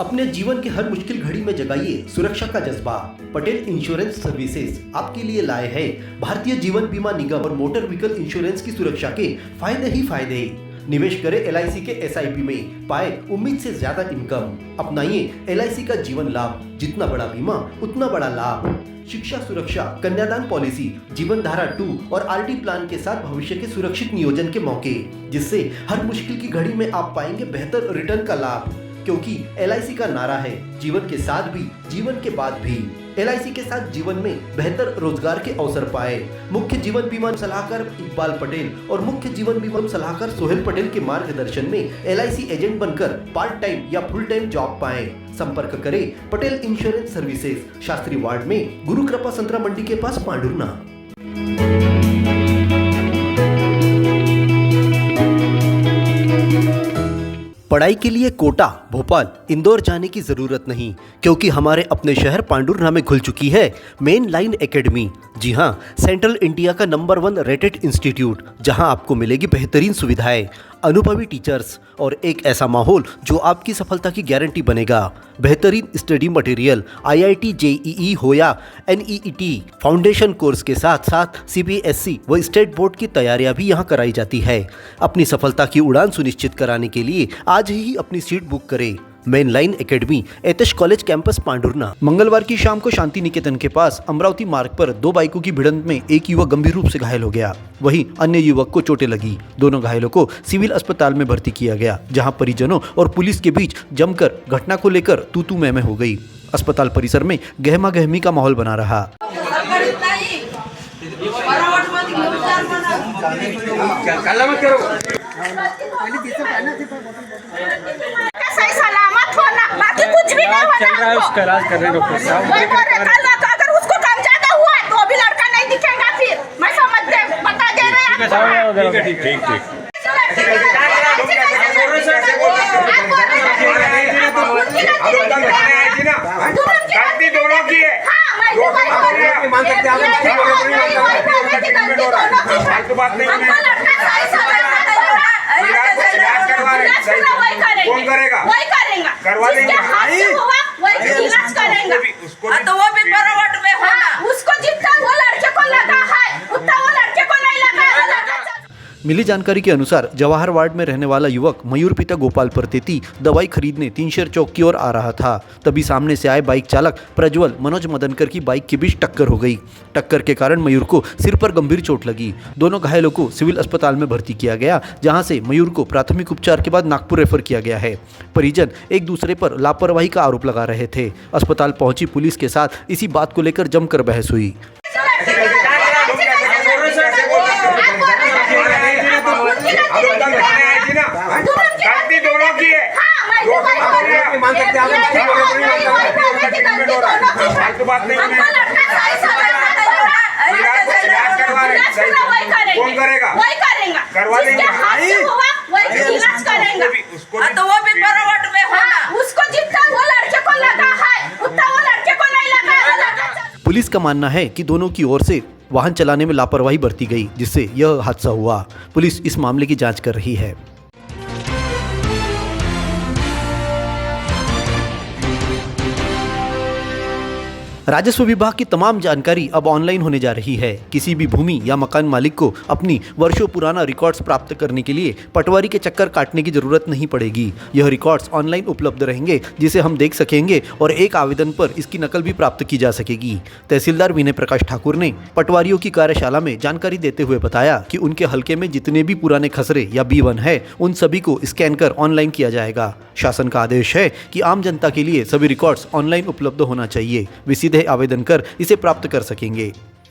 अपने जीवन के हर मुश्किल घड़ी में जगाइए सुरक्षा का जज्बा। पटेल इंश्योरेंस सर्विसेज आपके लिए लाए हैं भारतीय जीवन बीमा निगम और मोटर व्हीकल इंश्योरेंस की सुरक्षा के फायदे ही फायदे। निवेश करें LIC के SIP में, पाए उम्मीद से ज्यादा इनकम। अपनाइए LIC का जीवन लाभ, जितना बड़ा बीमा उतना बड़ा लाभ। शिक्षा सुरक्षा, कन्यादान पॉलिसी, जीवन धारा 2 और RD प्लान के साथ भविष्य के सुरक्षित नियोजन के मौके, जिससे हर मुश्किल की घड़ी में आप पाएंगे बेहतर रिटर्न का लाभ। क्योंकि LIC का नारा है जीवन के साथ भी जीवन के बाद भी। LIC के साथ जीवन में बेहतर रोजगार के अवसर पाए। मुख्य जीवन बीमा सलाहकार इकबाल पटेल और मुख्य जीवन बीमा सलाहकार सोहेल पटेल के मार्गदर्शन में LIC एजेंट बनकर पार्ट टाइम या फुल टाइम जॉब पाएं। संपर्क करें Patel insurance services, Shastri ward में, गुरु कृपा संतरा मंडी के पास, पांडुरना। पढ़ाई के लिए कोटा, भोपाल, इंदौर जाने की जरूरत नहीं, क्योंकि हमारे अपने शहर पांडुरना में खुल चुकी है मेन लाइन एकेडमी। जी हाँ, सेंट्रल इंडिया का नंबर 1 रेटेड इंस्टीट्यूट, जहां आपको मिलेगी बेहतरीन सुविधाएं, अनुभवी टीचर्स और एक ऐसा माहौल जो आपकी सफलता की गारंटी बनेगा। बेहतरीन स्टडी मटेरियल, IIT JEE हो या NEET फाउंडेशन कोर्स के साथ साथ CBSE व स्टेट बोर्ड की तैयारियां भी यहां कराई जाती है। अपनी सफलता की उड़ान सुनिश्चित कराने के लिए आज ही अपनी सीट बुक करें। मेन लाइन एकेडमी, एतिश कॉलेज कैंपस, पांडुरना। मंगलवार की शाम को शांति निकेतन के पास अमरावती मार्ग पर 2 बाइकों की भिड़ंत में एक युवक गंभीर रूप से घायल हो गया, वहीं अन्य युवक को चोटें लगी। दोनों घायलों को सिविल अस्पताल में भर्ती किया गया, जहां परिजनों और पुलिस के बीच जमकर घटना को लेकर तू मैं हो गई। अस्पताल परिसर में गहमा गहमी का माहौल बना रहा। सही सलामत होना, बाकी कुछ भी नहीं होना। चल रहा है, उसका इलाज कर रहे हैं डॉक्टर साहब। अगर उसको कम ज्यादा हुआ तो भी लड़का नहीं दिखेगा, फिर मैं समझ गए, बता दे रहे हैं। ठीक। गलती दोनों की है। मान सकते हैं कौन करेगा? वही करेगा, करवा देंगे। तो वो भी बराबर में होना। उसको जितना वो लड़के को लगा है उतना वो लड़के को नहीं लगा है। मिली जानकारी के अनुसार जवाहर वार्ड में रहने वाला युवक मयूर पिता गोपाल परतेती दवाई खरीदने 3 चौक की ओर आ रहा था। तभी सामने से आए बाइक चालक प्रज्वल मनोज मदनकर की बाइक के बीच टक्कर हो गई। टक्कर के कारण मयूर को सिर पर गंभीर चोट लगी। दोनों घायलों को सिविल अस्पताल में भर्ती किया गया, जहां से मयूर को प्राथमिक उपचार के बाद नागपुर रेफर किया गया है। परिजन एक दूसरे पर लापरवाही का आरोप लगा रहे थे। अस्पताल पहुंची पुलिस के साथ इसी बात को लेकर जमकर बहस हुई। गलती दोनों की है। मान सकते हैं कौन करेगा? वही करेगा, करवा देंगे। तो वो भी बराबर में होना। उसको जितना वो लड़के को लगा है उतना वो लड़के को नहीं लगा है। पुलिस का मानना है कि दोनों की ओर से वाहन चलाने में लापरवाही बरती गई, जिससे यह हादसा हुआ। पुलिस इस मामले की जांच कर रही है। राजस्व विभाग की तमाम जानकारी अब ऑनलाइन होने जा रही है। किसी भी भूमि या मकान मालिक को अपनी वर्षों पुराना रिकॉर्ड्स प्राप्त करने के लिए पटवारी के चक्कर काटने की जरूरत नहीं पड़ेगी। यह रिकॉर्ड्स ऑनलाइन उपलब्ध रहेंगे, जिसे हम देख सकेंगे और एक आवेदन पर इसकी नकल भी प्राप्त की जा सकेगी। तहसीलदार विनय प्रकाश ठाकुर ने पटवारियों की कार्यशाला में जानकारी देते हुए बताया कि उनके हलके में जितने भी पुराने खसरे या B1 है, उन सभी को स्कैन कर ऑनलाइन किया जाएगा। शासन का आदेश है कि आम जनता के लिए सभी रिकॉर्ड्स ऑनलाइन उपलब्ध होना चाहिए। वे सीधे आवेदन कर इसे प्राप्त कर सकेंगे।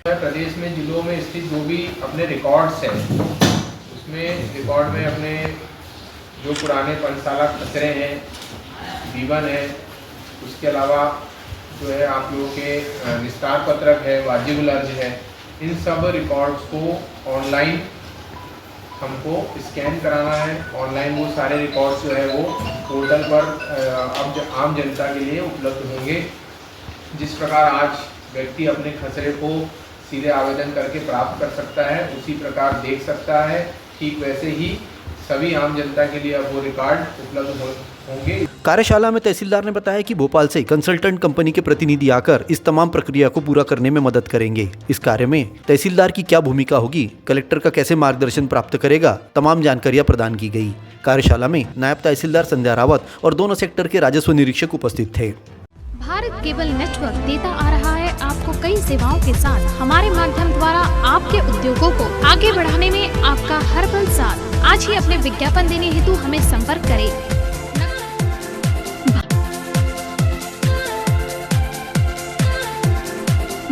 प्रदेश में जिलों में स्थित जो भी अपने रिकॉर्ड्स हैं, उसमें रिकॉर्ड में अपने जो पुराने पंचशाला खसरे हैं, B1 है, उसके अलावा जो है आप लोगों के निस्तार पत्रक है, वाजिब अर्ज है, इन सब रिकॉर्ड्स को ऑनलाइन हमको स्कैन कराना है। ऑनलाइन वो सारे रिकॉर्ड्स जो है वो पोर्टल पर अब आम जनता के लिए उपलब्ध होंगे। जिस प्रकार आज व्यक्ति अपने खसरे को सीधे आवेदन करके प्राप्त कर सकता है, उसी प्रकार देख सकता है, ठीक वैसे ही सभी आम जनता के लिए अब वो रिकॉर्ड उपलब्ध होंगे। कार्यशाला में तहसीलदार ने बताया कि भोपाल से कंसल्टेंट कंपनी के प्रतिनिधि आकर इस तमाम प्रक्रिया को पूरा करने में मदद करेंगे। इस कार्य में तहसीलदार की क्या भूमिका होगी, कलेक्टर का कैसे मार्गदर्शन प्राप्त करेगा, तमाम जानकारियां प्रदान की गई। कार्यशाला में नायब तहसीलदार संध्या रावत और दोनों सेक्टर के राजस्व निरीक्षक उपस्थित थे। भारत केबल नेटवर्क देता आ रहा है आपको कई सेवाओं के साथ हमारे माध्यम द्वारा आपके उद्योगों को आगे बढ़ाने में आपका हर पल साथ। आज ही अपने विज्ञापन देने हेतु हमें संपर्क करें।